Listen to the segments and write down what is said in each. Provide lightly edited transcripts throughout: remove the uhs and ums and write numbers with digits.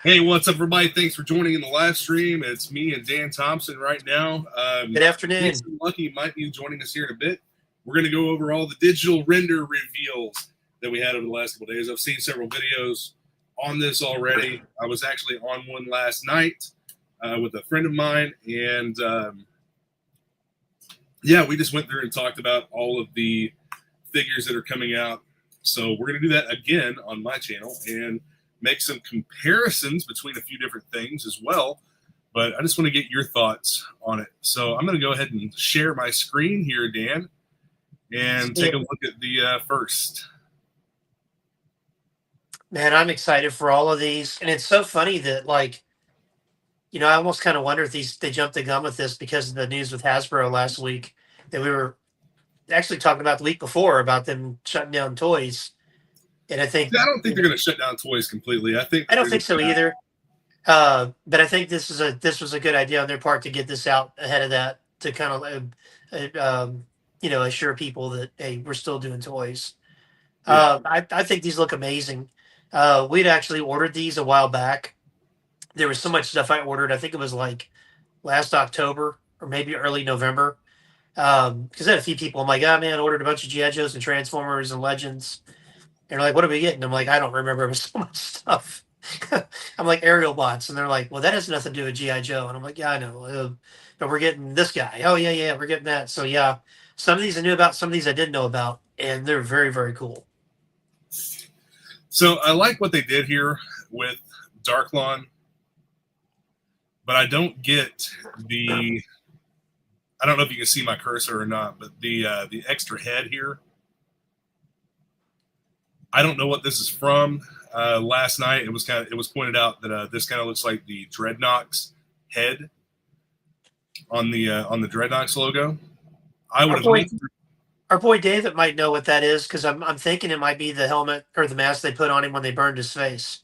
Hey, what's up, everybody? Thanks for joining in the live stream. It's me and Dan Thompson right now. Good afternoon. Jason Lucky might be joining us here in a bit. We're going to go over all the digital render reveals that we had over the last couple of days. I've seen several videos on this already. I was actually on one last night with a friend of mine, and yeah, we just went through and talked about all of the figures that are coming out. So we're going to do that again on my channel and make some comparisons between a few different things as well. But I just want to get your thoughts on it. So I'm going to go ahead and share my screen here, Dan, and take a look at the first. Man, I'm excited for all of these. And it's so funny that, like, I almost kind of wonder if they jumped the gun with this because of the news with Hasbro last week that we were actually talking about the week before about them shutting down toys. And I don't think they're going to shut down toys completely. I don't think so either. But I think this was a good idea on their part to get this out ahead of that, to kind of assure people that, hey, we're still doing toys. Yeah. I think these look amazing. We'd actually ordered these a while back. There was so much stuff I ordered. I think it was like last October or maybe early November. Because I had a few people. I'm like, oh man, I ordered a bunch of G.I. Joes and Transformers and Legends. And they're like, what are we getting? I'm like, I don't remember. It was so much stuff. I'm like, aerial bots. And they're like, well, that has nothing to do with G.I. Joe. And I'm like, yeah, I know. But we're getting this guy. Oh, yeah, we're getting that. So, yeah, some of these I knew about, some of these I didn't know about. And they're very, very cool. So I like what they did here with Darklon. But I don't get I don't know if you can see my cursor or not, but the extra head here. I don't know what this is from. Last night it was pointed out that this kind of looks like the Dreadnoks head on the Dreadnoks logo. Our boy David might know what that is, because I'm thinking it might be the helmet or the mask they put on him when they burned his face.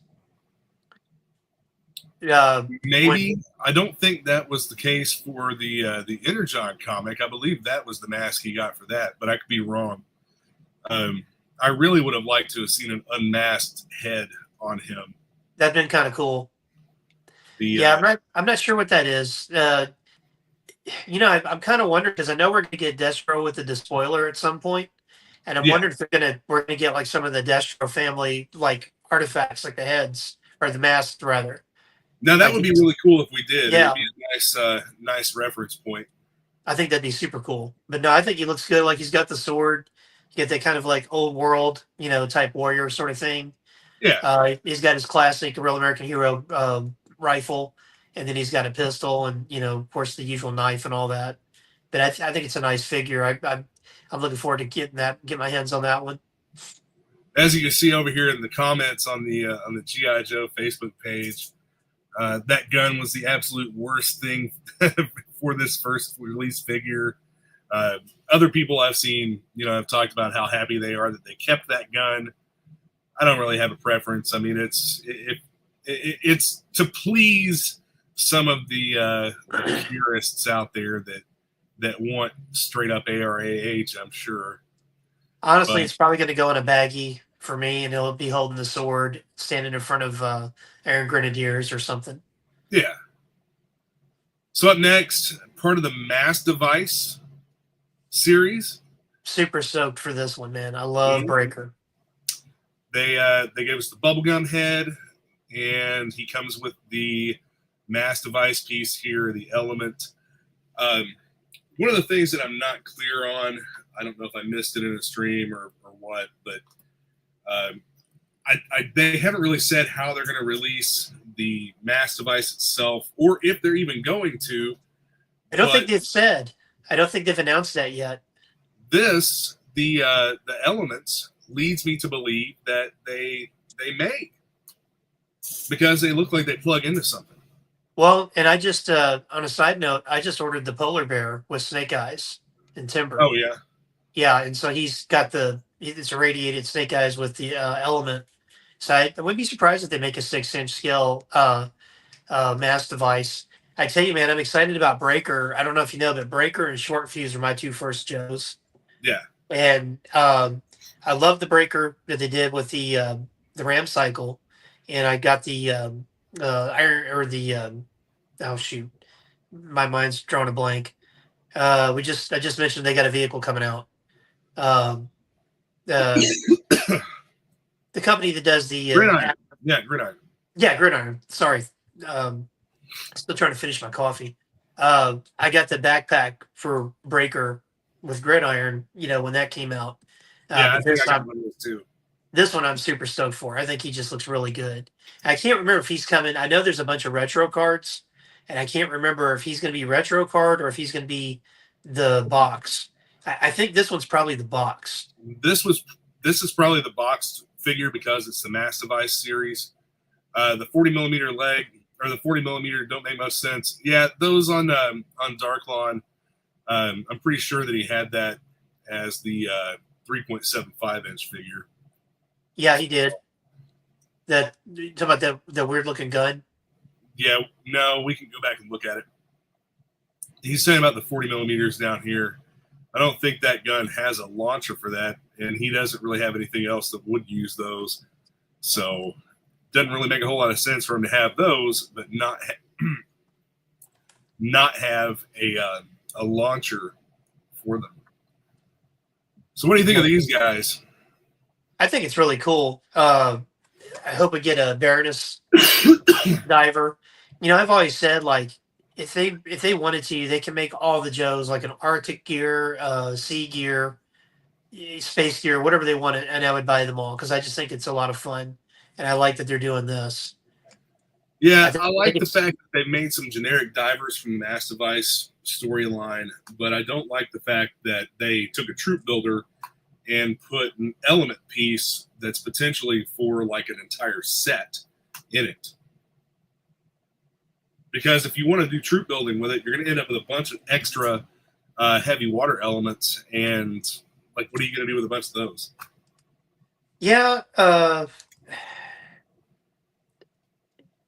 Maybe. I don't think that was the case for the Energon comic. I believe that was the mask he got for that, but I could be wrong. I really would have liked to have seen an unmasked head on him. That'd been kind of cool. I'm not sure what that is. I'm kind of wondering, because I know we're going to get Destro with the Despoiler at some point, and I'm wondering if we're going to get like some of the Destro family like artifacts, like the heads or the masks rather. Now that would be really cool if we did. Yeah, it'd be a nice reference point. I think that'd be super cool. But no, I think he looks good. Like, he's got the sword. You get that kind of like old world, type warrior sort of thing. Yeah. He's got his classic Real American Hero rifle, and then he's got a pistol, and of course the usual knife and all that. But I think it's a nice figure. I'm looking forward to get my hands on that one. As you can see over here in the comments on the GI Joe Facebook page, that gun was the absolute worst thing for this first release figure. Other people I've seen, have talked about how happy they are that they kept that gun. I don't really have a preference. I mean, it's to please some of the purists out there that want straight up ARAH, I'm sure. Honestly, it's probably going to go in a baggie for me, and he'll be holding the sword, standing in front of Iron Grenadiers or something. Yeah. So up next, part of the Mass Device series. Super stoked for this one, man. I love Breaker. They gave us the bubblegum head, and he comes with the Mass Device piece here, the Element. One of the things that I'm not clear on, I don't know if I missed it in a stream or what, but they haven't really said how they're going to release the Mass Device itself, or if they're even going to. I don't think they've said. I don't think they've announced that yet. The Elements leads me to believe that they may, because they look like they plug into something. Well, and I just on a side note, I just ordered the polar bear with snake eyes and timber. Oh yeah, yeah, and so he's got it's irradiated snake eyes with the Element. So I wouldn't be surprised if they make a 6-inch scale Mass Device. I tell you, man, I'm excited about Breaker. I don't know if you know, but Breaker and Short Fuse are my two first Joes. Yeah. And I love the Breaker that they did with the Ram Cycle, and I got the iron or the oh shoot, my mind's drawing a blank. I just mentioned they got a vehicle coming out. Um, uh, the company that does the Gridiron. Yeah, Gridiron. yeah, Gridiron. Sorry, um, still trying to finish my coffee. I got the backpack for Breaker with Gridiron. You know when that came out. Yeah, I But think I got one of those too. this one I'm super stoked for. I think he just looks really good. I can't remember if he's coming. I know there's a bunch of retro cards, and I can't remember if he's going to be retro card or if he's going to be the box. I think this one's probably the box. This is probably the boxed figure because it's the Mass Device series. The 40 millimeter leg or the 40 millimeter don't make much sense. Yeah, those on Darklon. I'm pretty sure that he had that as the 3.75 inch figure. Yeah, he did. That talk about the weird looking gun. Yeah, no, we can go back and look at it. He's saying about the 40 millimeters down here. I don't think that gun has a launcher for that, and he doesn't really have anything else that would use those. So, doesn't really make a whole lot of sense for him to have those, but not have a launcher for them. So, what do you think of these guys? I think it's really cool. I hope we get a Baroness diver. You know, I've always said like if they wanted to, they can make all the Joes like an Arctic gear, sea gear, space gear, whatever they wanted, and I would buy them all because I just think it's a lot of fun, and I like that they're doing this. Yeah, I like the fact that they made some generic divers from the Mass Device storyline, but I don't like the fact that they took a troop builder and put an element piece that's potentially for like an entire set in it. Because if you want to do troop building with it, you're going to end up with a bunch of extra heavy water elements, and like, what are you going to do with a bunch of those? Yeah,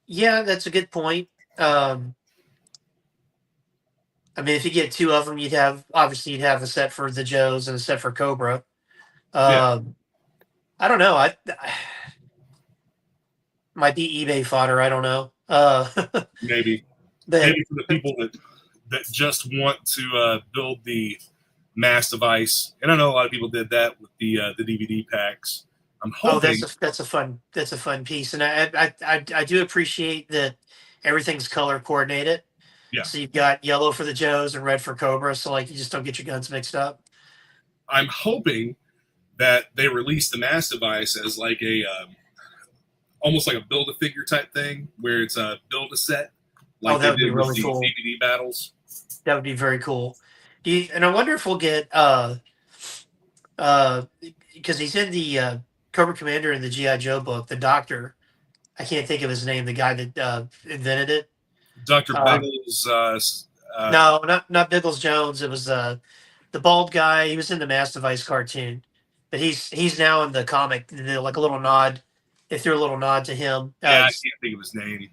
yeah, that's a good point. I mean, if you get two of them, you'd have a set for the Joes and a set for Cobra. Yeah. I don't know. I might be eBay fodder. I don't know. Maybe for the people that just want to build the Mass Device, and I know a lot of people did that with the DVD packs. I'm hoping that's a fun piece, and I do appreciate that everything's color coordinated. Yeah. So you've got yellow for the Joes and red for Cobra, so like you just don't get your guns mixed up. I'm hoping that they release the Mass Device as like a almost like a build a figure type thing, where it's a build a set, like that would be really cool. DVD battles. That would be very cool. And I wonder if we'll get because he's in the Cobra Commander in the GI Joe book, the Doctor. I can't think of his name. The guy that invented it. Dr. Biggles. No, not Biggles Jones. It was the bald guy. He was in the Mass Device cartoon, but he's now in the comic. Like a little nod. They threw a little nod to him. Yeah, I can't think of his name.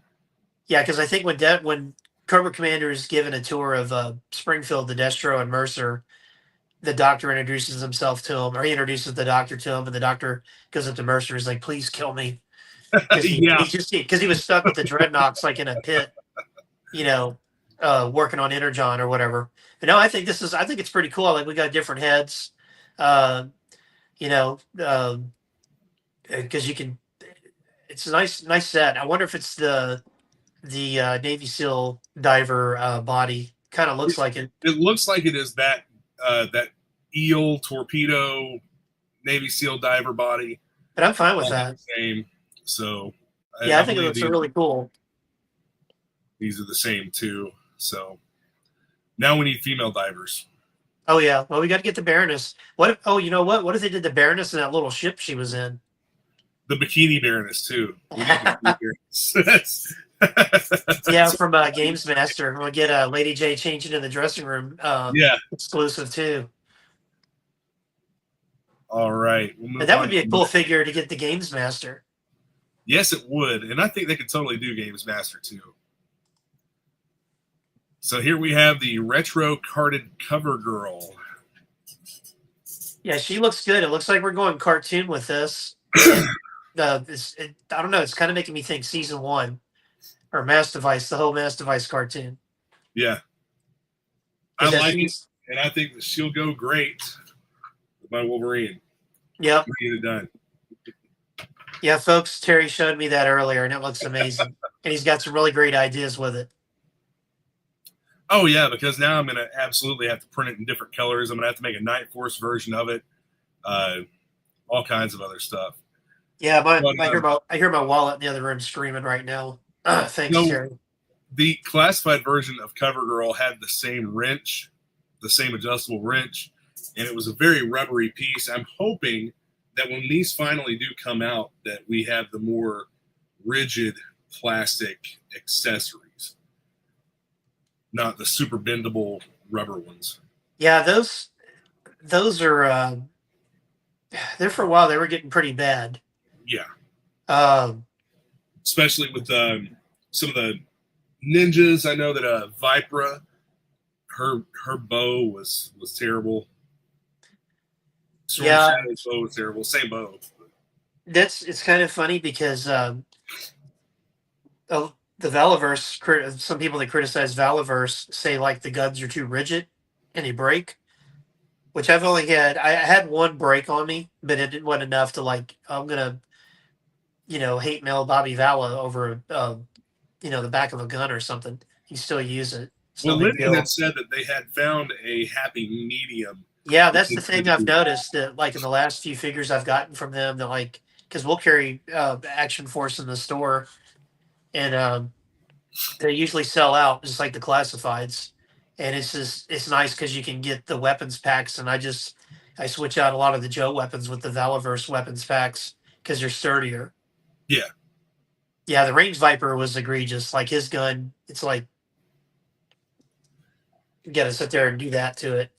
Yeah, because I think when Cobra Commander is given a tour of Springfield, the Destro, and Mercer, the Doctor introduces himself to him, or he introduces the Doctor to him, and the Doctor goes up to Mercer and is like, "Please kill me." Because he was stuck with the Dreadnoks like in a pit, you know, working on Energon or whatever. But no, I think it's pretty cool. Like we got different heads, you know, because you can. It's a nice set. I wonder if it's the Navy SEAL diver body. Kind of looks like it. It looks like it is that eel torpedo Navy SEAL diver body. But I'm fine with that. Same. So yeah, I think it looks really cool. These are the same too. So now we need female divers. Oh yeah. Well, we got to get the Baroness. You know what? What if they did the Baroness in that little ship she was in? The Bikini Baroness too. Yeah, from Games Master. We'll get Lady J changing in the dressing room. Exclusive too. All right. That would be a cool figure to get the Games Master. Yes, it would. And I think they could totally do Games Master too. So here we have the retro carded Covergirl. Yeah, she looks good. It looks like we're going cartoon with this. I don't know. It's kind of making me think season 1. or Mass Device, the whole Mass Device cartoon. Yeah, I like it, and I think that she'll go great with my Wolverine. Yep. Get it done. Yeah, folks, Terry showed me that earlier, and it looks amazing. And he's got some really great ideas with it. Oh, yeah, because now I'm going to absolutely have to print it in different colors. I'm going to have to make a Night Force version of it, all kinds of other stuff. Yeah, I hear my wallet in the other room screaming right now. Thanks, Terry. The classified version of Covergirl had the same wrench, the same adjustable wrench, and it was a very rubbery piece. I'm hoping that when these finally do come out, that we have the more rigid plastic accessories, not the super bendable rubber ones. Yeah, those are there for a while. They were getting pretty bad. Yeah. Especially with some of the ninjas. I know that Vipra, her bow was terrible. Storm Shadow's bow was terrible. Same bow. It's kind of funny because the Valaverse, some people that criticize Valaverse say like the guns are too rigid and they break. Which I've only had. I had one break on me, but it wasn't enough to like. I'm gonna, hate mail Bobby Vala over, the back of a gun or something. You still use it. Well, Lyndon had said that they had found a happy medium. Yeah, that's the thing I've noticed that, like in the last few figures I've gotten from them, that like, because we'll carry Action Force in the store, and they usually sell out just like the classifieds, and it's nice because you can get the weapons packs, and I switch out a lot of the Joe weapons with the Valaverse weapons packs because they're sturdier. Yeah, the Range Viper was egregious. Like his gun, it's like you got to sit there and do that to it.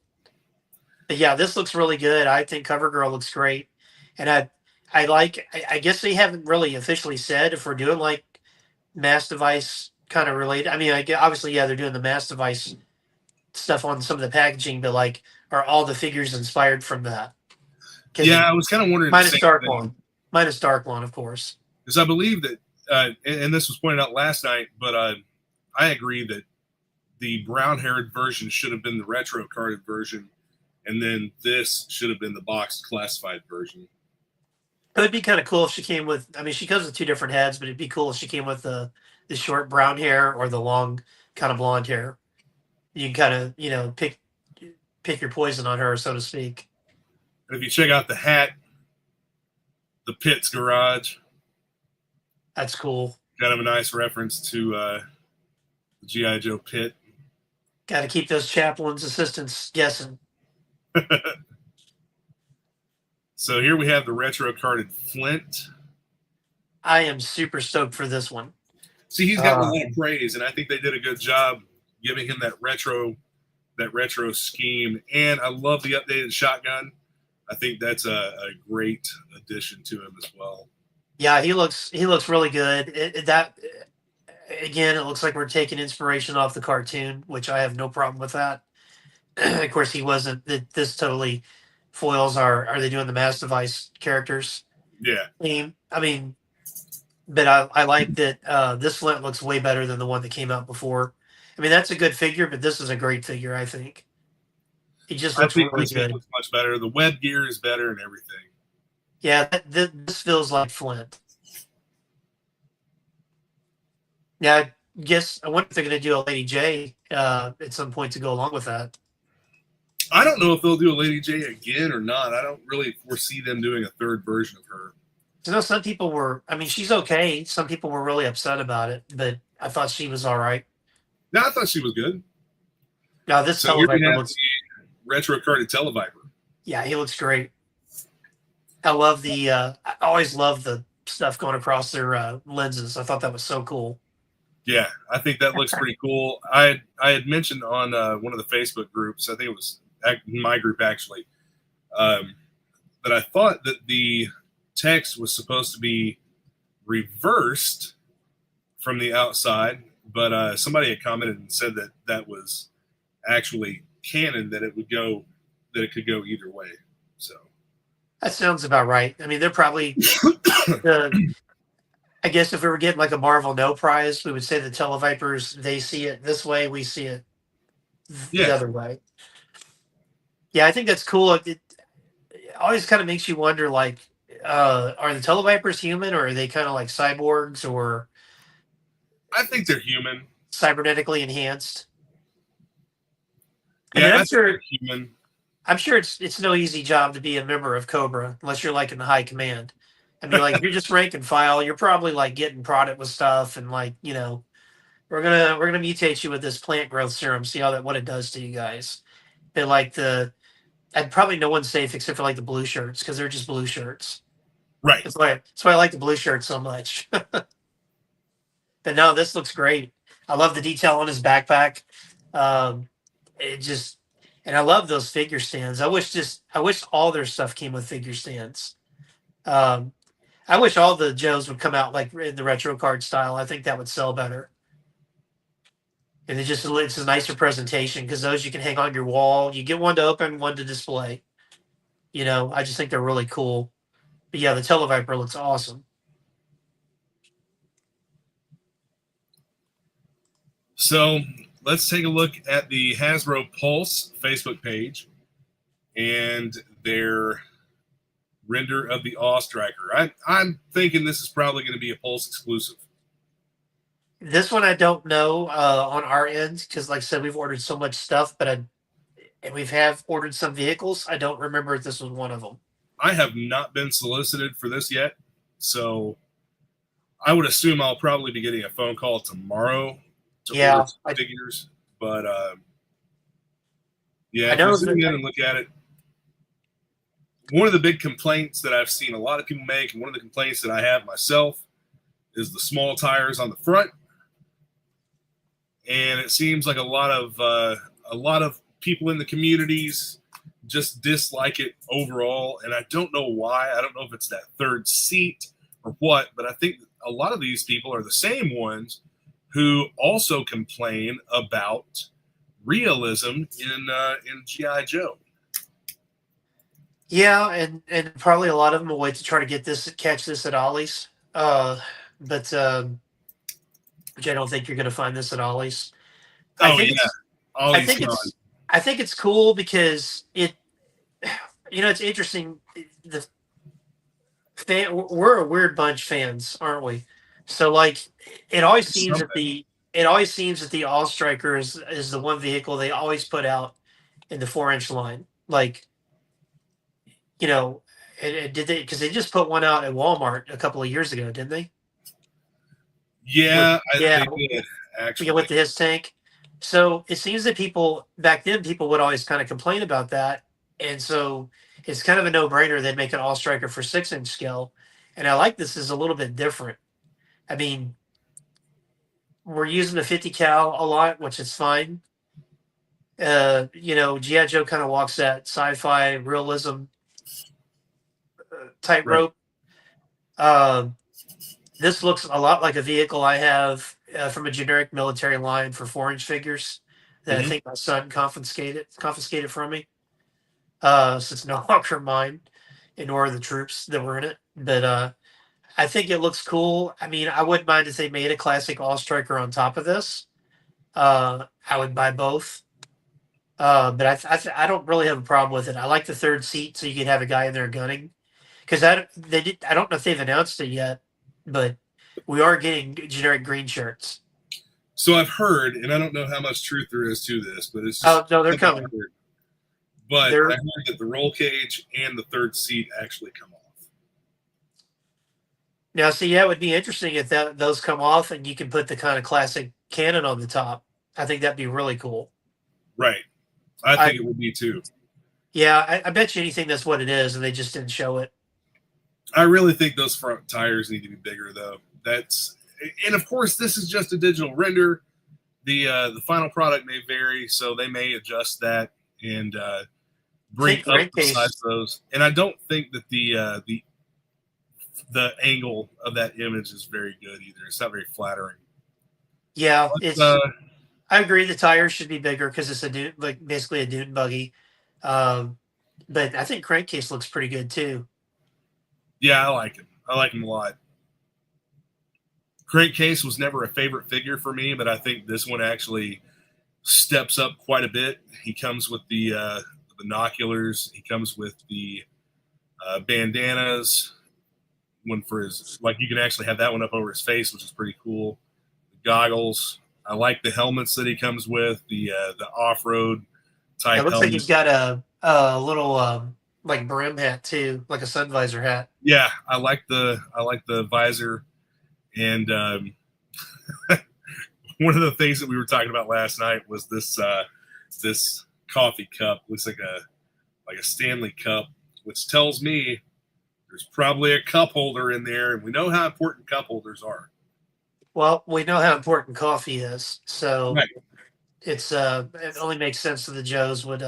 But yeah, this looks really good. I think Covergirl looks great, and I guess they haven't really officially said if we're doing like Mass Device kind of related. I mean, obviously, yeah, they're doing the Mass Device stuff on some of the packaging, but like, are all the figures inspired from that? Yeah, I was kind of wondering. Minus Darklon, of course. Because I believe that, and this was pointed out last night, but I agree that the brown-haired version should have been the retro carded version, and then this should have been the boxed classified version. It would be kind of cool if she came with. I mean, she comes with two different heads, but it'd be cool if she came with the short brown hair or the long kind of blonde hair. You can kind of pick your poison on her, so to speak. And if you check out the hat, the Pitts garage. That's cool. Kind of a nice reference to the G.I. Joe pit. Got to keep those chaplains' assistants guessing. So here we have the retro carded Flint. I am super stoked for this one. See, he's got a lot of praise, and I think they did a good job giving him that retro scheme. And I love the updated shotgun. I think that's a great addition to him as well. Yeah, he looks really good. It looks like we're taking inspiration off the cartoon, which I have no problem with that. Of course, he wasn't. This totally foils are they doing the Mass Device characters? Yeah. I mean, but I like that this Flint looks way better than the one that came out before. I mean, that's a good figure, but this is a great figure, I think. He just looks really good. Looks much better. The web gear is better and everything. Yeah, this feels like Flint. Yeah, I wonder if they're going to do a Lady J at some point to go along with that. I don't know if they'll do a Lady J again or not. I don't really foresee them doing a third version of her. Some people were. I mean, she's okay. Some people were really upset about it, but I thought she was all right. No, I thought she was good. No, this Tel Viper looks retro carded Tel Viper. Yeah, he looks great. I love I always love the stuff going across their lenses. I thought that was so cool. Yeah, I think that looks pretty cool. I had mentioned on one of the Facebook groups, I think it was my group actually, that I thought that the text was supposed to be reversed from the outside, but somebody had commented and said that that was actually canon, that it could go either way. So that sounds about right. I mean, they're probably I guess if we were getting like a Marvel No prize, we would say the Tel Vipers, they see it this way, we see it the Yeah, other way. Yeah, I think that's cool. It always kind of makes you wonder, like, are the Tel Vipers human, or are they kind of like cyborgs or I think they're human. cybernetically enhanced? I Yeah, mean, I think they're human. I'm sure it's no easy job to be a member of Cobra unless you're like in the high command. I mean, like if you're just rank and file, you're probably like getting prodded with stuff and like, we're gonna mutate you with this plant growth serum, see how that what it does to you guys. But like and probably no one's safe except for like the blue shirts because they're just blue shirts. Right. That's why I like the blue shirts so much. But no, this looks great. I love the detail on his backpack. Um, it just, and I love those figure stands. I wish all their stuff came with figure stands. Um, I wish all the Joes would come out like in the retro card style. I think that would sell better. And it's a nicer presentation because those you can hang on your wall. You get one to open, one to display. I just think they're really cool. But yeah, the Televiper looks awesome. So let's take a look at the Hasbro Pulse Facebook page and their render of the Awe Striker. I'm thinking this is probably going to be a Pulse exclusive. This one I don't know on our end because, like I said, we've ordered so much stuff, and we've have ordered some vehicles. I don't remember if this was one of them. I have not been solicited for this yet, so I would assume I'll probably be getting a phone call tomorrow to order some figures. But yeah, if you zoom in and look at it, one of the big complaints that I've seen a lot of people make, and one of the complaints that I have myself, is the small tires on the front. And it seems like a lot of people in the communities just dislike it overall, and I don't know why. I don't know if it's that third seat or what, but I think a lot of these people are the same ones who also complain about realism in GI Joe. Yeah, and probably a lot of them will wait to try to catch this at Ollie's, but which I don't think you're going to find this at Ollie's. I think it's cool because it's interesting. We're a weird bunch fans, aren't we? So like, it always seems that the All Striker is the one vehicle they always put out in the 4-inch line. Like, did they? Because they just put one out at Walmart a couple of years ago, didn't they? Yeah, they did actually. With the his tank. So it seems that people back then would always kind of complain about that, and so it's kind of a no-brainer they'd make an All Striker for 6-inch scale. And I like this is a little bit different. I mean, we're using the 50 cal a lot, which is fine. GI Joe kind of walks that sci-fi realism tightrope. Right. This looks a lot like a vehicle I have from a generic military line for 4-inch figures that I think my son confiscated from me. So it's no longer mine, and nor are the troops that were in it. But I think it looks cool. I mean, I wouldn't mind if they made a classic All Striker on top of this. I would buy both. But I don't really have a problem with it. I like the third seat, so you could have a guy in there gunning. Because I don't know if they've announced it yet, but we are getting generic green shirts. So I've heard, and I don't know how much truth there is to this, but it's just no, they're coming. But I heard that the roll cage and the third seat actually come off. Now, see, yeah, it would be interesting if those come off and you can put the kind of classic cannon on the top. I think that'd be really cool. Right. I think it would be too. Yeah, I bet you anything that's what it is, and they just didn't show it. I really think those front tires need to be bigger, though. And of course, this is just a digital render. The final product may vary, so they may adjust that and bring up the size of those. And I don't think that the angle of that image is very good either. It's not very flattering. Yeah, I agree. The tires should be bigger because it's basically a dune buggy. But I think crankcase looks pretty good too. Yeah, I like him. I like him a lot. Crankcase was never a favorite figure for me, but I think this one actually steps up quite a bit. He comes with the binoculars. He comes with the bandanas. One for his, like, you can actually have that one up over his face, which is pretty cool. The goggles. I like the helmets that he comes with. The off-road type. It looks like helmet. he's got a little like brim hat too, like a sun visor hat. Yeah, I like the visor, and one of the things that we were talking about last night was this coffee cup. Looks like a Stanley cup, which tells me there's probably a cup holder in there, and we know how important cup holders are. Well, we know how important coffee is, so Right. it only makes sense that the Joes would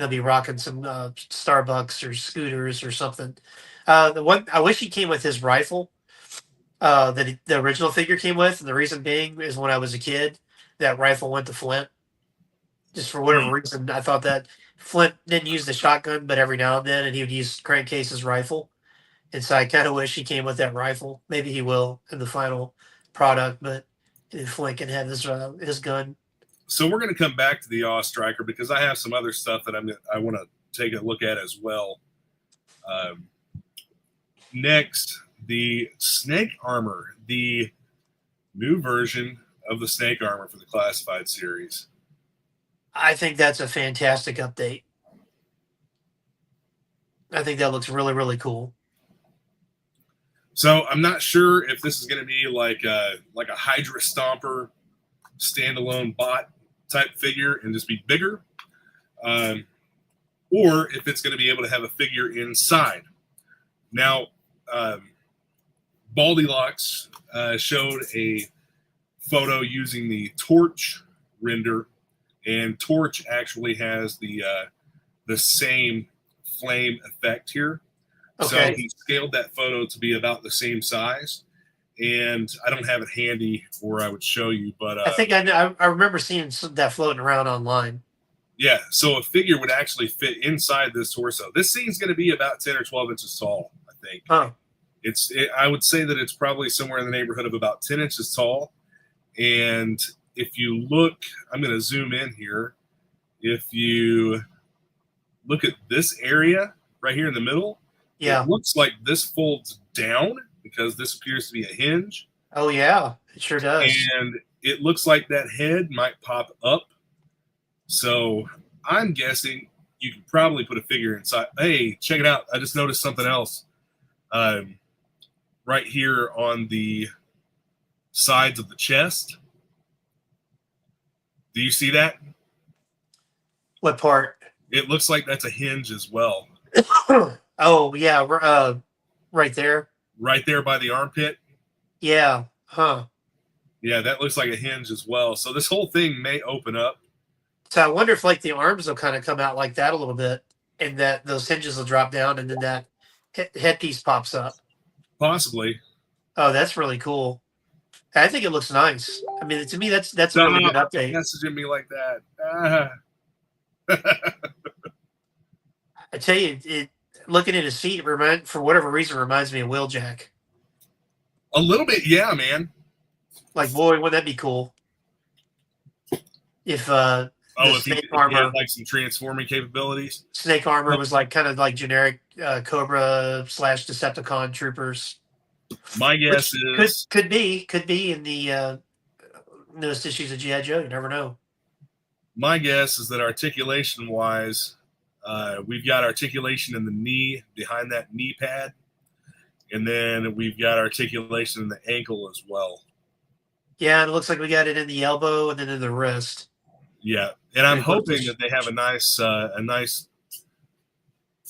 be rocking some Starbucks or scooters or something. The one I wish he came with his rifle that the original figure came with, and the reason being is when I was a kid, that rifle went to Flint. Just for whatever reason, I thought that Flint didn't use the shotgun, but every now and then, and he would use Crankcase's rifle. And so I kind of wish he came with that rifle. Maybe he will in the final product, but if Flint can have his gun. So we're going to come back to the Awe Striker because I have some other stuff that I want to take a look at as well. Next, the Snake Armor, the new version of the Snake Armor for the Classified series. I think that's a fantastic update. I think that looks really, really cool. So I'm not sure if this is going to be like a Hydra Stomper standalone bot type figure and just be bigger, or if it's going to be able to have a figure inside. Now, Baldylocks showed a photo using the Torch render, and Torch actually has the same flame effect here. Okay. So he scaled that photo to be about the same size, and I don't have it handy or I would show you, but I think I remember seeing that floating around online. Yeah, so a figure would actually fit inside this torso. This thing's going to be about 10 or 12 inches tall, I think. Huh. I would say that it's probably somewhere in the neighborhood of about 10 inches tall. And if you look, I'm going to zoom in here. If you look at this area right here in the middle, Yeah. it looks like this folds down because this appears to be a hinge. Oh, yeah, it sure does. And it looks like that head might pop up. So I'm guessing you could probably put a figure inside. Hey, check it out. I just noticed something else. Right here on the sides of the chest. Do you see that? What part? It looks like that's a hinge as well. Oh, yeah, right there. Right there by the armpit. Yeah. Huh. Yeah, that looks like a hinge as well. So this whole thing may open up. So I wonder if like the arms will kind of come out like that a little bit, and that those hinges will drop down, and then that headpiece pops up. Possibly. Oh, that's really cool. I think it looks nice. I mean, to me, that's a really good update. Messaging me like that. I tell you, looking at his feet, for whatever reason, reminds me of Wheeljack. A little bit, yeah, man. Like, boy, wouldn't that be cool? If if he had like some transforming capabilities. Snake Armor was like kind of like generic Cobra / Decepticon troopers. My guess is could be in the newest issues of GI Joe. You never know. My guess is that articulation wise, we've got articulation in the knee behind that knee pad, and then we've got articulation in the ankle as well. Yeah, and it looks like we got it in the elbow and then in the wrist. Yeah, and I'm hoping that they have a nice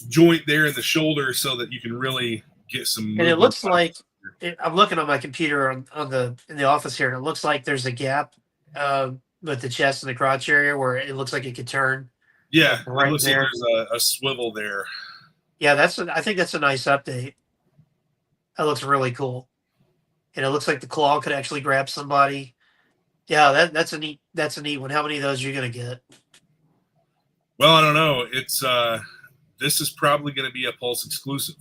joint there in the shoulder so that you can really get some. And it looks like I'm looking on my computer in the office here, and it looks like there's a gap with the chest and the crotch area where it looks like it could turn. Yeah, right it looks there. like there's a swivel there. Yeah, I think that's a nice update. That looks really cool, and it looks like the claw could actually grab somebody. Yeah, that's a neat one. How many of those are you gonna get? Well, I don't know. It's this is probably going to be a Pulse exclusive.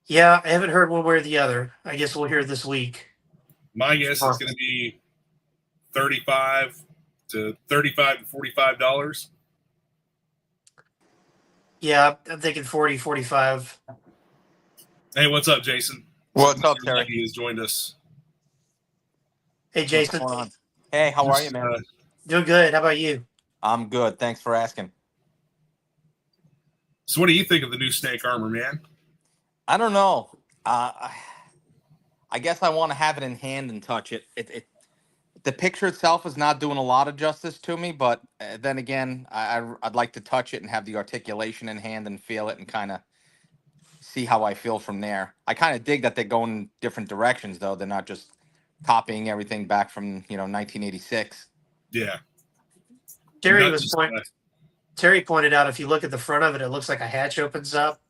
Yeah, I haven't heard one way or the other. I guess we'll hear this week. My guess is going to be 35 to $45 to $45. Yeah, I'm thinking 40, 45. Hey, what's up, Jason? What's up, Mr. Terry? Lucky has joined us. Hey, What's Jason. going on? Hey, how are you, man? Doing good. How about you? I'm good. Thanks for asking. So, what do you think of the new Snake armor, man? I don't know. I guess I want to have it in hand and touch it. The picture itself is not doing a lot of justice to me, but then again, I'd like to touch it and have the articulation in hand and feel it and kind of see how I feel from there. I kind of dig that they're going different directions, though. They're not just copying everything back from 1986. Yeah. Terry pointed out if you look at the front of it, it looks like a hatch opens up.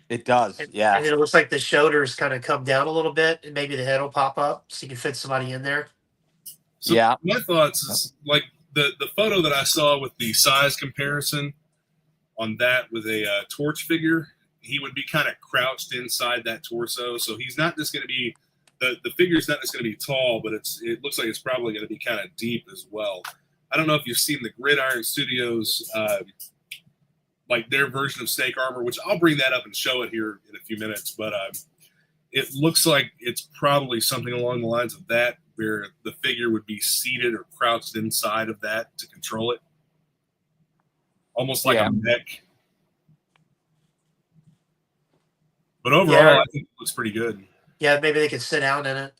It does, yeah. And it looks like the shoulders kind of come down a little bit, and maybe the head will pop up so you can fit somebody in there. So yeah. My thoughts is like the photo that I saw with the size comparison on that with a torch figure, he would be kind of crouched inside that torso. So he's not just going to be the figure's not just going to be tall, but it looks like it's probably going to be kind of deep as well. I don't know if you've seen the Gridiron Studios, like their version of Snake armor, which I'll bring that up and show it here in a few minutes. But it looks like it's probably something along the lines of that, where the figure would be seated or crouched inside of that to control it, almost like a mech. But overall, I think it looks pretty good. Yeah, maybe they could sit down in it.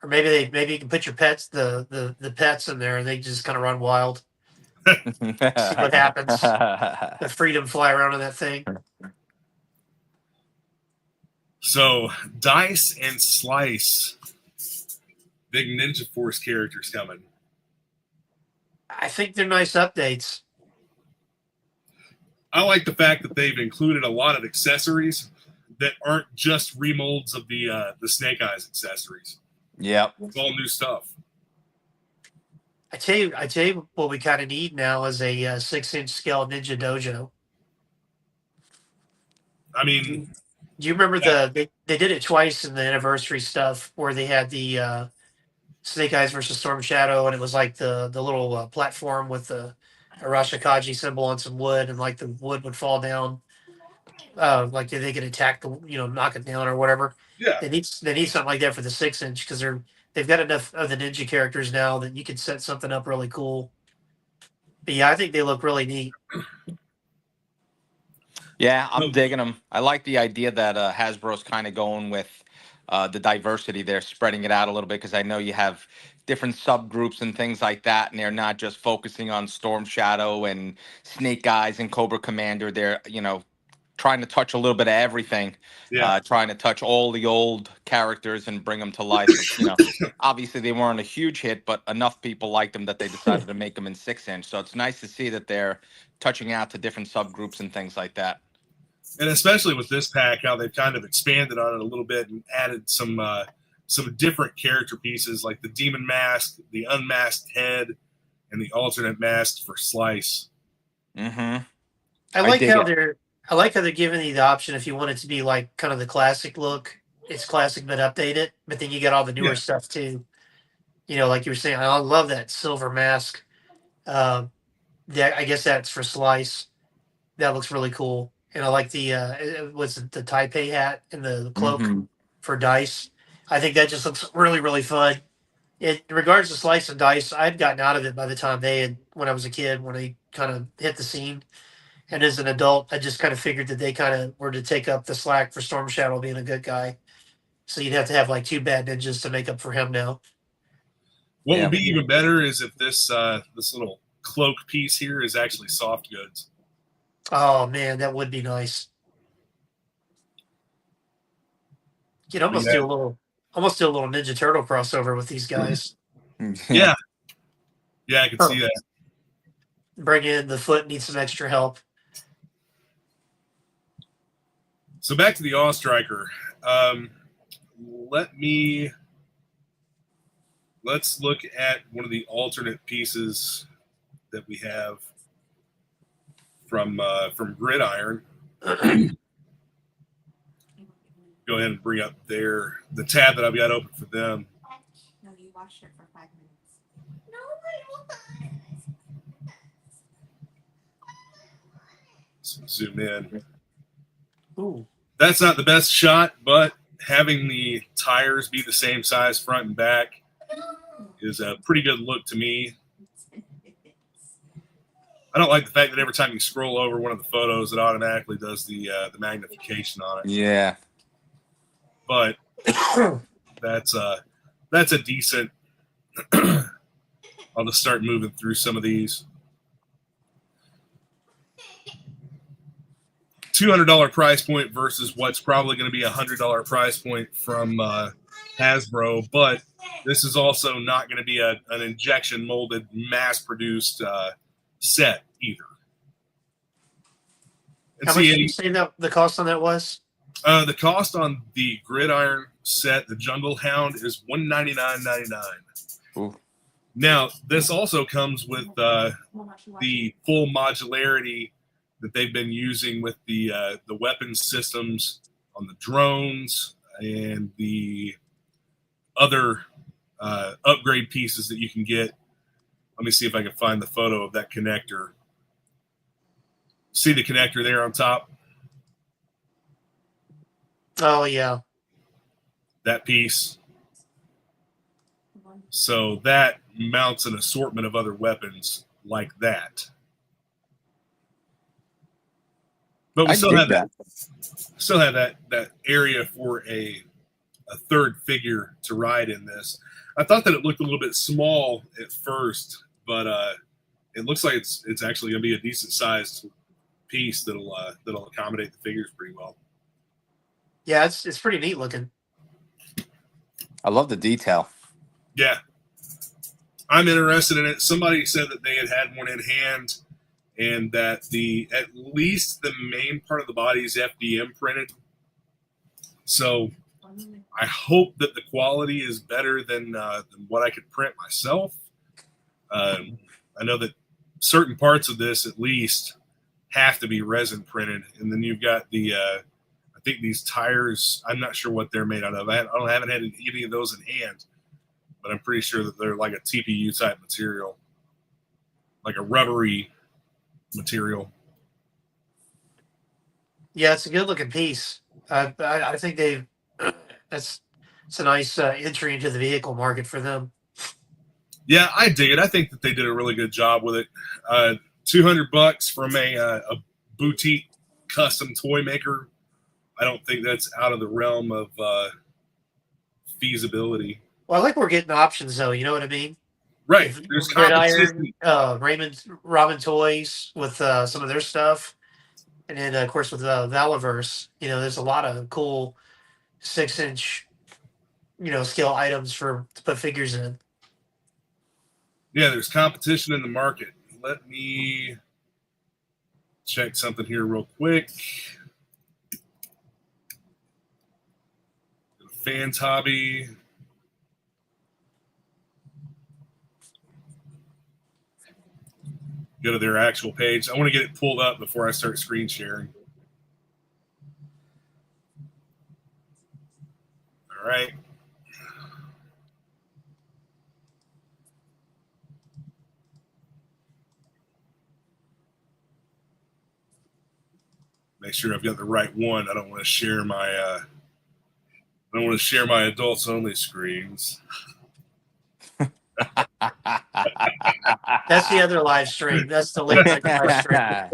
Or maybe you can put your pets, the pets in there, and they just kind of run wild. See what happens. The freedom fly around in that thing. So, Dice and Slice, big Ninja Force characters coming. I think they're nice updates. I like the fact that they've included a lot of accessories that aren't just remolds of the Snake Eyes accessories. Yep. It's all new stuff. I tell you what we kind of need now is a 6-inch scale Ninja Dojo. I mean, do you remember they did it twice in the anniversary stuff where they had the Snake Eyes versus Storm Shadow, and it was like the little platform with the Arashikaji symbol on some wood, and like the wood would fall down, like they could attack knock it down or whatever. Yeah, they need something like that for the 6-inch because they've got enough of the ninja characters now that you could set something up really cool. But yeah, I think they look really neat. Yeah, I'm digging them. I like the idea that Hasbro's kind of going with the diversity. They're spreading it out a little bit because I know you have different subgroups and things like that, and they're not just focusing on Storm Shadow and Snake Eyes and Cobra Commander. They're trying to touch a little bit of everything. Yeah. Trying to touch all the old characters and bring them to life. Obviously they weren't a huge hit, but enough people liked them that they decided to make them in 6-inch. So it's nice to see that they're touching out to different subgroups and things like that. And especially with this pack, how they've kind of expanded on it a little bit and added some different character pieces like the demon mask, the unmasked head, and the alternate mask for Slice. Mm-hmm. I like how they're giving you the option if you want it to be like kind of the classic look. It's classic but updated, but then you got all the newer stuff too. Like you were saying, I love that silver mask. I guess that's for Slice. That looks really cool. And I like the the Taipei hat and the cloak for Dice. I think that just looks really, really fun. In regards to Slice and Dice, I'd gotten out of it by the time when I was a kid, when they kind of hit the scene. And as an adult, I just kind of figured that they kind of were to take up the slack for Storm Shadow being a good guy. So you'd have to have like 2 bad ninjas to make up for him now. What would be even better is if this little cloak piece here is actually soft goods. Oh man, that would be nice. You could almost do a little Ninja Turtle crossover with these guys. Yeah, I can see that. Bring in the foot needs some extra help. So back to the Awe Striker. Let's look at one of the alternate pieces that we have from Gridiron. go ahead and bring up the tab that I've got open for them. No, you watched it for 5 minutes. No, So zoom in. Ooh. That's not the best shot, but having the tires be the same size front and back is a pretty good look to me. I don't like the fact that every time you scroll over one of the photos, it automatically does the magnification on it. Yeah. But that's a decent. I'll just start moving through some of these. $200 price point versus what's probably going to be $100 price point from Hasbro, but this is also not going to be an injection molded, mass produced set either. And How much did you say that the cost on that was? The cost on the Gridiron set, the Jungle Hound, is $199.99. Now, this also comes with the full modularity that they've been using with the weapons systems on the drones and the other upgrade pieces that you can get. Let me see if I can find the photo of that connector. See the connector there on top? Oh, yeah. That piece. So that mounts an assortment of other weapons like that. But we still have that area for a third figure to ride in this. I thought that it looked a little bit small at first, but it looks like it's actually going to be a decent sized piece that'll accommodate the figures pretty well. Yeah, it's pretty neat looking. I love the detail. Yeah, I'm interested in it. Somebody said that they had one in hand, and that at least the main part of the body is FDM printed. So I hope that the quality is better than what I could print myself. I know that certain parts of this at least have to be resin printed, and then you've got I think these tires. I'm not sure what they're made out of. I haven't had any of those in hand, but I'm pretty sure that they're like a TPU type material, like a rubbery material. Yeah, it's a good looking piece. I think it's a nice entry into the vehicle market for them. Yeah, I dig it. I think that they did a really good job with it. $200 from a boutique custom toy maker. I don't think that's out of the realm of feasibility. Well, I like we're getting options though. You know what I mean? Right. There's competition. Robin Toys with some of their stuff, and then of course with Valiverse. There's a lot of cool 6-inch, scale items to put figures in. Yeah, there's competition in the market. Let me check something here real quick. Fans Hobby. Go to their actual page. I want to get it pulled up before I start screen sharing. All right. Make sure I've got the right one. I don't want to share my adults only screens. That's the other live stream. That's the late night live stream.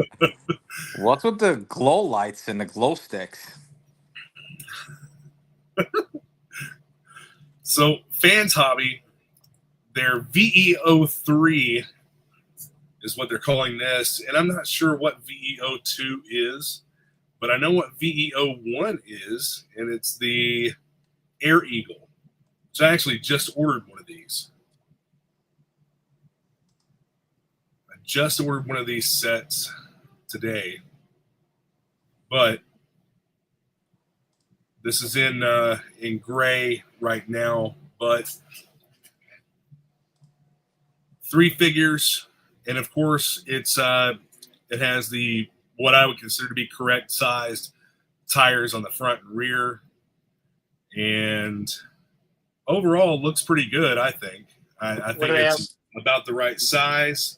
What's with the glow lights and the glow sticks? So Fans Hobby, their VEO3 is what they're calling this, and I'm not sure what VEO2 is, but I know what VEO1 is, and it's the Air Eagle. So I actually just ordered one of these. I just ordered one of these sets today, but this is in gray right now, but 3 figures, and of course it has what I would consider to be correct sized tires on the front and rear. and overall looks pretty good. I think. I think it's about the right size,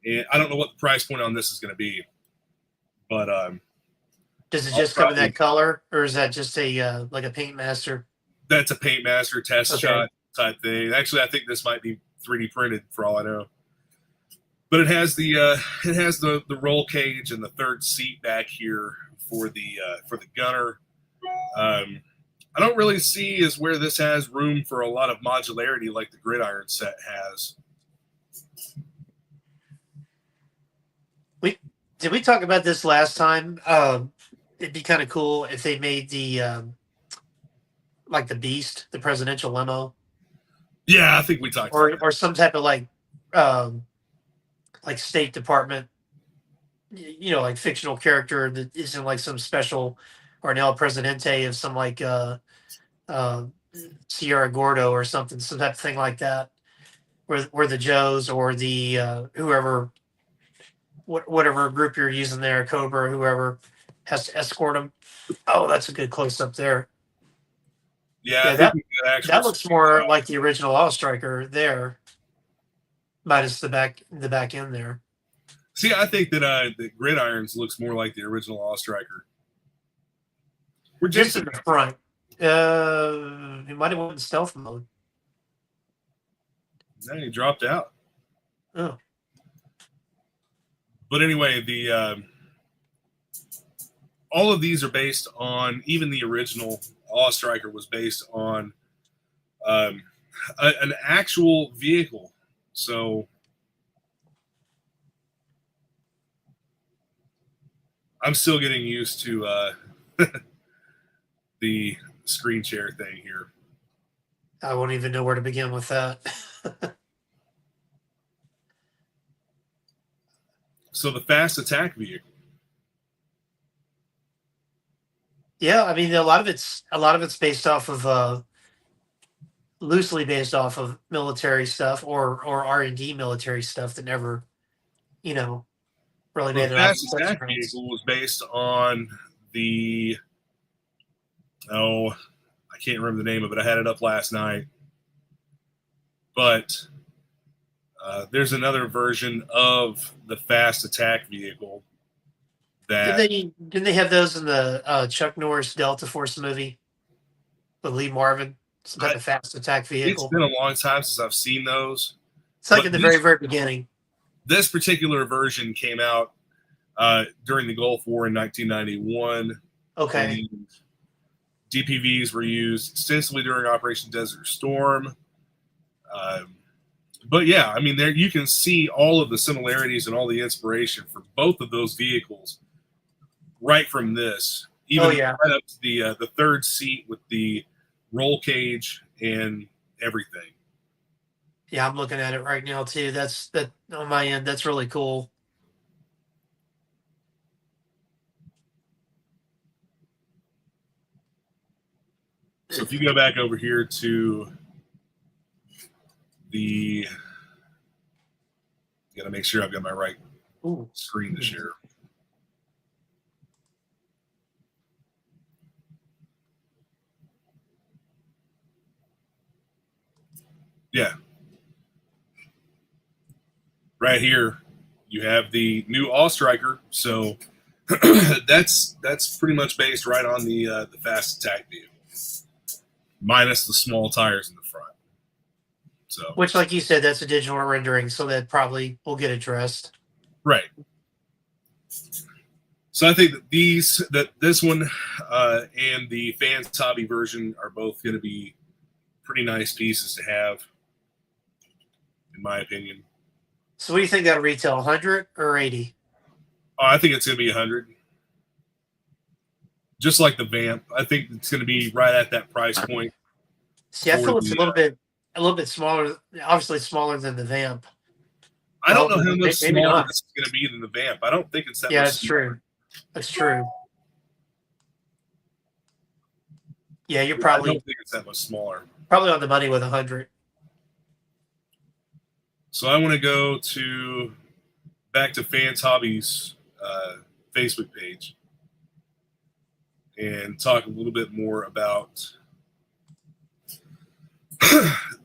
and I don't know what the price point on this is going to be, but does it just come in that color, or is that just a like a Paint Master? That's a Paint Master test shot type thing. Actually, I think this might be 3D printed for all I know. But it has the roll cage and the third seat back here for the gunner. I don't really see is where this has room for a lot of modularity like the Gridiron set has. Did we talk about this last time? It'd be kind of cool if they made the like the Beast, the presidential limo. Yeah, I think we talked about or some type of like State Department, like fictional character that isn't like some special or an El Presidente of some like Sierra Gordo or something, some type of thing like that, where the Joes or the whoever, whatever group you're using there, Cobra or whoever, has to escort them. Oh, that's a good close up there. Yeah, that looks more like the original All Striker there, minus the back end there. See, I think that the Gridirons looks more like the original All Striker. We're just in the front. He might have went in stealth mode. No, he dropped out. Oh. But anyway, the all of these are based on, even the original All Striker was based on an actual vehicle. So I'm still getting used to the screen share thing here. I won't even know where to begin with that. So the fast attack vehicle. Yeah, I mean a lot of it's based off of loosely based off of military stuff or R&D military stuff that never, really made it. The fast attack vehicle was based on the I can't remember the name of it. I had it up last night, but there's another version of the fast attack vehicle. Didn't they have those in the Chuck Norris Delta Force movie with Lee Marvin? Some type of fast attack vehicle. It's been a long time since I've seen those. It's like at the very, very beginning. This particular version came out during the Gulf War in 1991. Okay. DPVs were used extensively during Operation Desert Storm. But yeah, I mean, there you can see all of the similarities and all the inspiration for both of those vehicles right from this. Even right up to the third seat with the roll cage and everything. Yeah, I'm looking at it right now too. That on my end. That's really cool. So if you go back over here to gotta make sure I've got my right screen to share. Yeah. Right here, you have the new All Striker. So that's pretty much based right on the fast attack vehicle, minus the small tires in the front. So, which, like you said, that's a digital rendering, so that probably will get addressed. Right. So I think that this one and the Fans Hobby version are both going to be pretty nice pieces to have, in my opinion. So what do you think that'll retail, 100 or 80? I think it's going to be 100. Just like the Vamp. I think it's going to be right at that price point. See, I feel it's a little bit smaller, obviously smaller than the Vamp. I don't know how much smaller it's going to be than the Vamp. I don't think it's that much. Yeah, that's true. That's true. Yeah, you're probably. I don't think it's that much smaller. Probably on the money with 100. So I want to go back to Fans Hobbies Facebook page and talk a little bit more about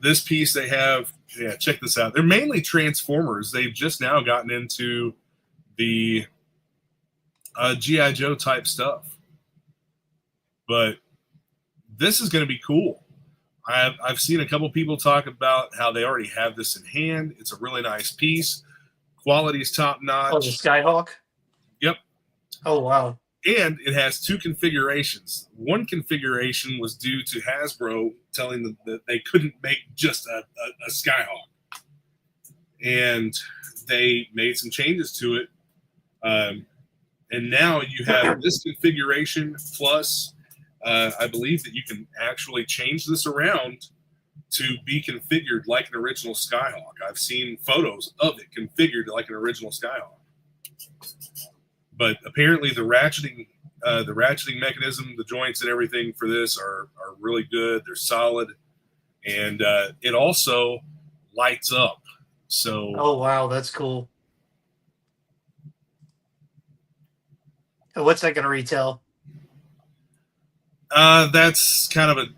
this piece they have, yeah, check this out. They're mainly Transformers. They've just now gotten into the GI Joe type stuff, but this is going to be cool. I've seen a couple people talk about how they already have this in hand. It's a really nice piece. Quality's top notch. Oh, the Skyhawk? Yep. Oh, wow. And it has two configurations. One configuration was due to Hasbro telling them that they couldn't make just a Skyhawk. And they made some changes to it. And now you have this configuration plus I believe that you can actually change this around to be configured like an original Skyhawk. I've seen photos of it configured like an original Skyhawk. But apparently the ratcheting mechanism, the joints and everything for this are really good. They're solid. And it also lights up. So oh, wow, that's cool. What's that going to retail? That's kind of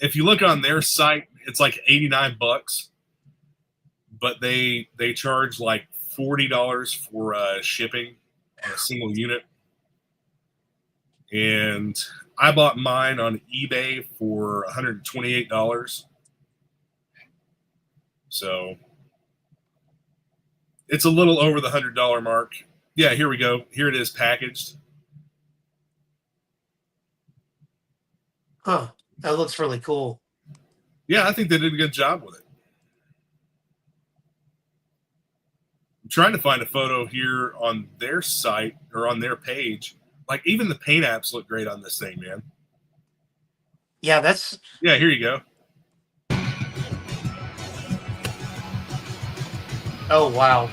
if you look on their site, it's like $89, but they charge like $40 for shipping on a single unit. And I bought mine on eBay for $128. So it's a little over the $100 mark. Yeah, here we go. Here it is packaged. Huh. That looks really cool. Yeah, I think they did a good job with it. I'm trying to find a photo here on their site or on their page. Like even the paint apps look great on this thing, man. Yeah, that's... Yeah, here you go. Oh, wow.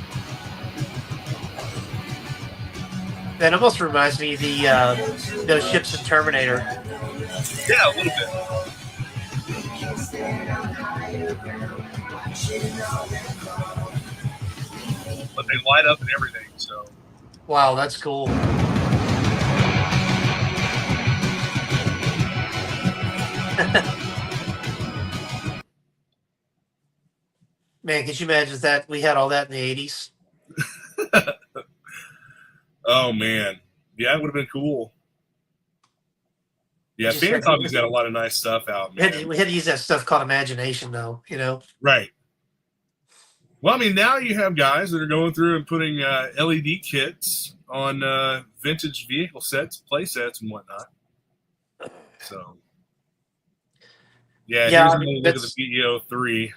That almost reminds me of those ships in Terminator. Yeah, a little bit. But they light up and everything, so. Wow, that's cool. Man, could you imagine that we had all that in the 80s? Oh, man. Yeah, it would have been cool. Yeah, Just Fan Hobby's got a lot of nice stuff out, man. We had to use that stuff called imagination, though, you know? Right. Well, I mean, now you have guys that are going through and putting LED kits on vintage vehicle sets, play sets, and whatnot. So, yeah, here's another look at the VEO 3.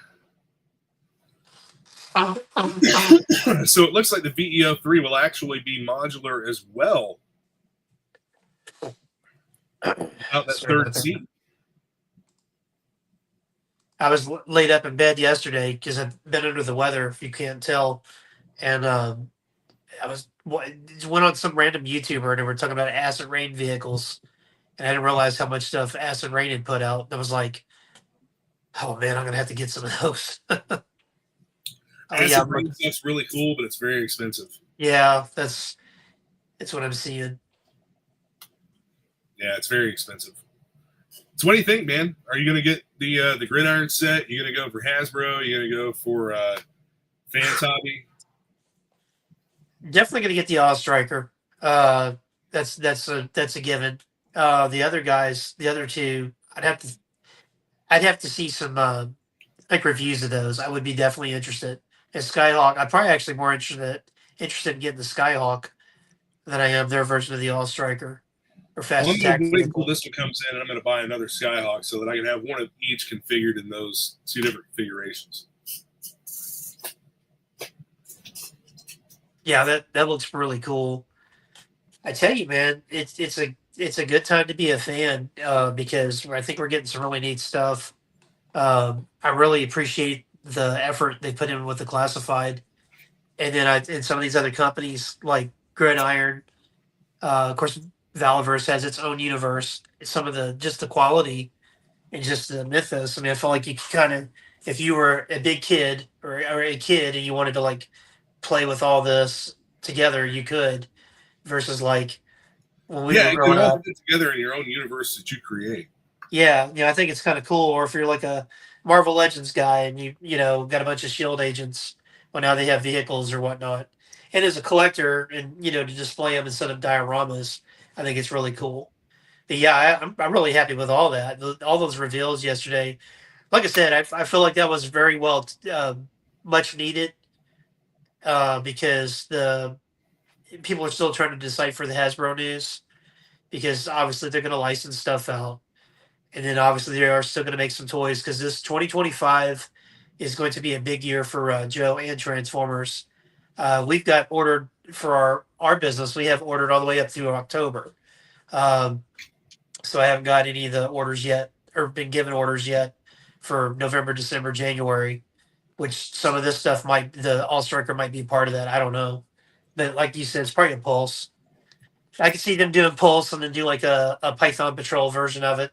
So it looks like the VEO 3 will actually be modular as well. Out that third seat. I was laid up in bed yesterday because I've been under the weather, if you can't tell. And I went on some random YouTuber and they were talking about acid rain vehicles. And I didn't realize how much stuff acid rain had put out. And I was like, oh man, I'm going to have to get some of those. Acid rain stuff's really cool, but it's very expensive. Yeah, that's what I'm seeing. Yeah, it's very expensive. So what do you think, man? Are you going to get the gridiron set? You going to go for Hasbro? You going to go for Fan Hobby? Definitely going to get the Oz Striker. That's a given. The other guys, the other two, I'd have to see some like reviews of those. I would be definitely interested. And Skyhawk, I'm probably actually more interested in getting the Skyhawk than I am their version of the All Striker or Fast Attack. I'm waiting until this one comes in, and I'm going to buy another Skyhawk so that I can have one of each configured in those two different configurations. Yeah, that looks really cool. I tell you, man, it's a good time to be a fan because I think we're getting some really neat stuff. I really appreciate the effort they put in with the classified, and then and some of these other companies like Gridiron. Of course, Valiverse has its own universe. Some of the quality and just the mythos. I mean, I feel like you could kind of, if you were a big kid or a kid and you wanted to like play with all this together, you could. Versus like when we were growing up, put it together in your own universe that you create. Yeah, I think it's kind of cool. Or if you're like a Marvel Legends guy and you got a bunch of Shield agents, well now they have vehicles or whatnot. And as a collector, and to display them instead of dioramas, I think it's really cool. But yeah, I'm really happy with all that. All those reveals yesterday. Like I said, I feel like that was very well, much needed, because the people are still trying to decipher the Hasbro news because obviously they're going to license stuff out. And then obviously they are still going to make some toys because this 2025 is going to be a big year for Joe and Transformers. We've got ordered for our business. We have ordered all the way up through October. Um, so I haven't got any of the orders yet or been given orders yet for November, December, January, which some of this stuff the All Striker might be part of that. I don't know. But like you said, it's probably a Pulse. I could see them doing Pulse and then do like a Python Patrol version of it.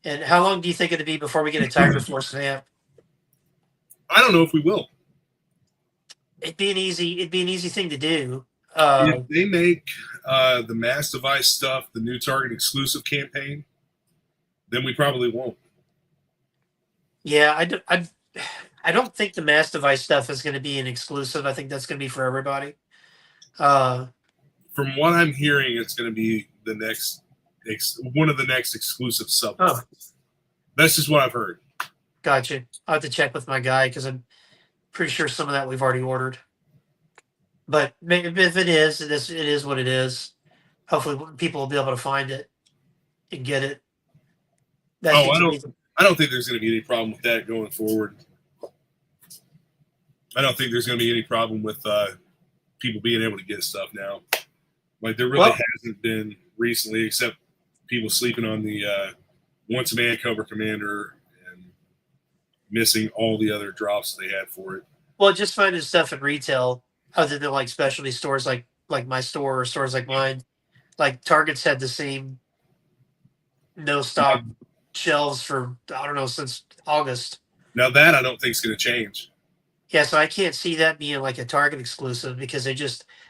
And how long do you think it'd be before we get a Tiger Force vamp? I don't know if we will. It'd be an easy thing to do. If they make the mass device stuff the new Target exclusive campaign, then we probably won't. Yeah, I don't think the mass device stuff is going to be an exclusive. I think that's going to be for everybody. From what I'm hearing, it's going to be the next one of the next exclusive sub. Oh. That's just what I've heard. Gotcha. I'll have to check with my guy because I'm pretty sure some of that we've already ordered. But if it is what it is. Hopefully, people will be able to find it and get it. I don't think there's going to be any problem with that going forward. I don't think there's going to be any problem with people being able to get stuff now. Like there really hasn't been recently, except people sleeping on the Once a Man Cobra Commander and missing all the other drops they had for it. Well, just finding stuff in retail other than like specialty stores like my store or stores like mine. Like Target's had the same no stock shelves for I don't know since August. Now that I don't think is going to change. Yeah, so I can't see that being like a Target exclusive because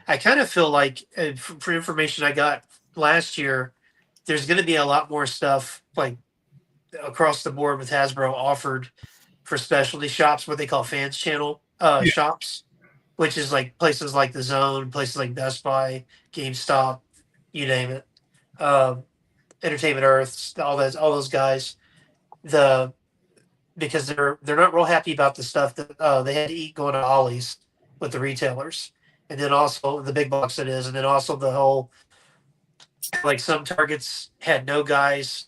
I kind of feel like for information I got last year, there's going to be a lot more stuff like across the board with Hasbro offered for specialty shops, what they call fans channel shops, which is like places like the Zone, places like Best Buy, GameStop, you name it, Entertainment Earth, all those guys. Because they're not real happy about the stuff that they had to eat going to Ollie's with the retailers, and then also the big box it is, and then also the whole like some Targets had no guys,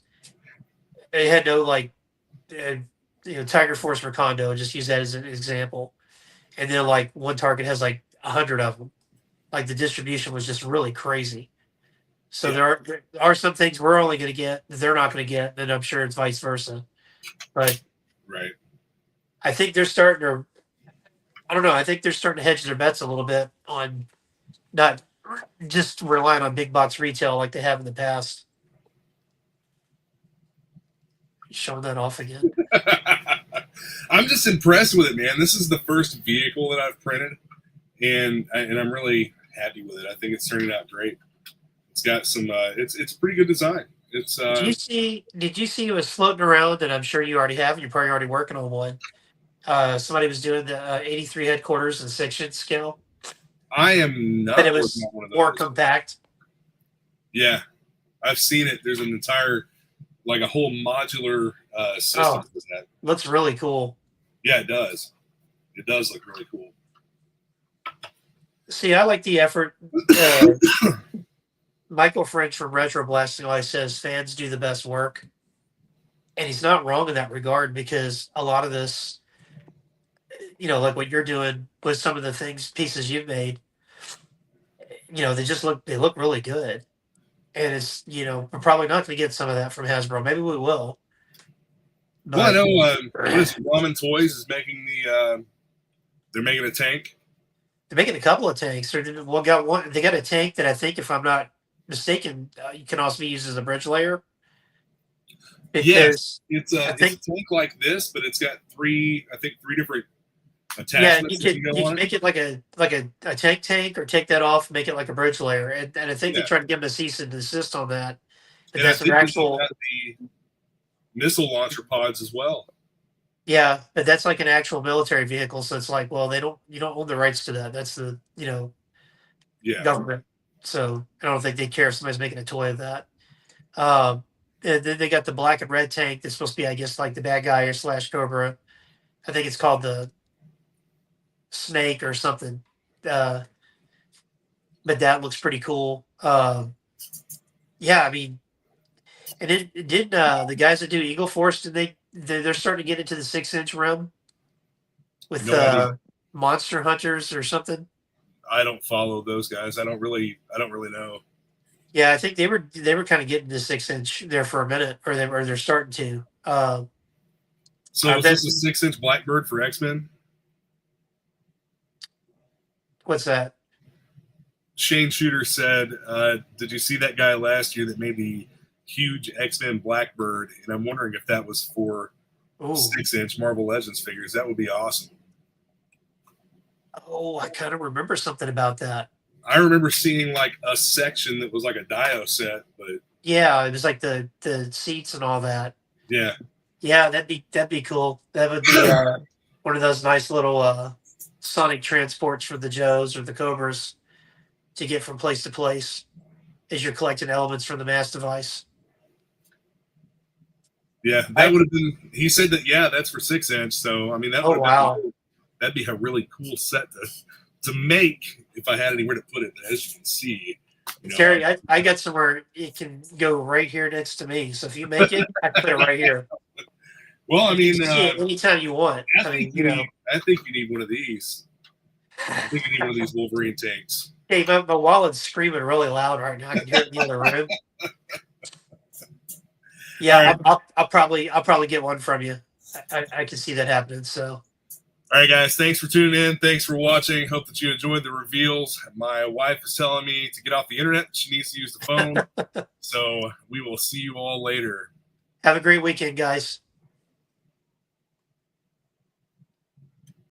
they had no like Tiger Force Recondo. Just use that as an example, and then like one Target has like 100 of them. Like the distribution was just really crazy. So there are some things we're only going to get that they're not going to get, and I'm sure it's vice versa. But right, I think they're starting to. I don't know. I think they're starting to hedge their bets a little bit on not just relying on big box retail like they have in the past. Showing that off again. I'm just impressed with it, man. This is the first vehicle that I've printed, and I'm really happy with it. I think it's turning out great. It's got some. It's pretty good design. It's. Did you see it was floating around, and I'm sure you already have. You're probably already working on one. Somebody was doing the 83 headquarters and 6-inch scale. I am not. But it was more compact. Yeah, I've seen it. There's an entire, like a whole modular system for that. Looks really cool. Yeah, it does. It does look really cool. See, I like the effort. Michael French from Retro Blasting always says fans do the best work. And he's not wrong in that regard because a lot of this, like what you're doing with some of the pieces you've made, they look really good. And it's, we're probably not going to get some of that from Hasbro. Maybe we will. But, well, I know Ramen Toys is making they're making a tank. They're making a couple of tanks. They got a tank that I think, if I'm not mistaken, you can also be used as a bridge layer. Yes, it's a tank like this, but it's got three different attachments. Yeah, you can make it like a tank, or take that off, and make it like a bridge layer. And I think they tried to give them a cease and desist on that. But that's an actual. missile launcher pods as well. Yeah, but that's like an actual military vehicle, so it's like, well, you don't own the rights to that. That's the Yeah. government. So I don't think they care if somebody's making a toy of that. Um, and then they got the black and red tank that's supposed to be, I guess, like the bad guy or slash Cobra. I think it's called the Snake or something. But that looks pretty cool. Yeah, I mean, and it did the guys that do Eagle Force, they're starting to get into the 6-inch realm with No idea. Monster Hunters or something. I don't follow those guys. I don't really know. Yeah, I think they were kind of getting to 6-inch there for a minute, or they're starting to. So is this a 6-inch Blackbird for X-Men? What's that? Shane Shooter said, did you see that guy last year that made the huge X-Men Blackbird? And I'm wondering if that was for 6-inch Marvel Legends figures. That would be awesome. Oh, I kind of remember something about that. I remember seeing like a section that was like a Dio set, but yeah, it was like the seats and all that. Yeah, that'd be cool. That would be one of those nice little sonic transports for the Joes or the Cobras to get from place to place as you're collecting elements from the mass device. Yeah, that would have been. He said that. Yeah, that's for 6-inch. So I mean, that. Oh wow, that'd be a really cool set to make if I had anywhere to put it. As you can see, Terry, I got somewhere it can go right here next to me. So if you make it, I can put it right here. Well, I mean, anytime you want. I think you need one of these. I think you need one of these Wolverine tanks. Hey, my wallet's screaming really loud right now. I can hear it in the other room. Yeah, right. I'll probably get one from you. I can see that happening. So, all right, guys, thanks for tuning in. Thanks for watching. Hope that you enjoyed the reveals. My wife is telling me to get off the internet. She needs to use the phone. So we will see you all later. Have a great weekend, guys.